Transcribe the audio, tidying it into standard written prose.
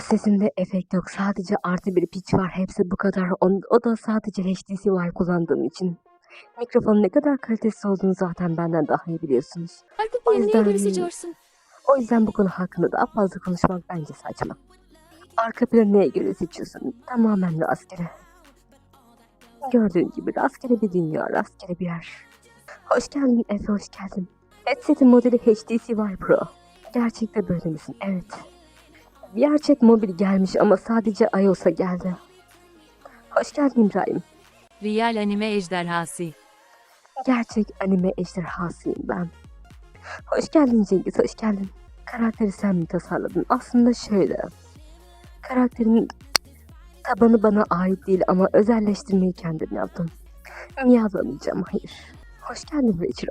Sesinde efekt yok. Sadece artı bir pitch var. Hepsi bu kadar. O da sadece HTC Vive kullandığım için. Mikrofonun ne kadar kalitesiz olduğunu zaten benden daha iyi biliyorsunuz. Artık O benimle ilgili yüzden, seçiyorsun. o yüzden bu konu hakkında daha fazla konuşmak bence saçma. Arka planı neye göre seçiyorsun? Tamamen rastgele. Gördüğün gibi rastgele bir dünya, rastgele bir yer. Hoş geldin Efe, hoş geldin. Headset'in modeli HTC Vive Pro. Gerçekte böyle misin? Evet. Gerçek mobil gelmiş ama sadece iOS'a geldi. Hoş geldin İbrahim. Real anime ejderhası. Gerçek anime ejderhasıyım ben. Hoş geldin Cengiz, hoş geldin. Karakteri sen mi tasarladın? Aslında şöyle. Karakterin tabanı bana ait değil ama özelleştirmeyi kendim yaptım. Miyavlamayacağım, hayır. Hoş geldin Rachel.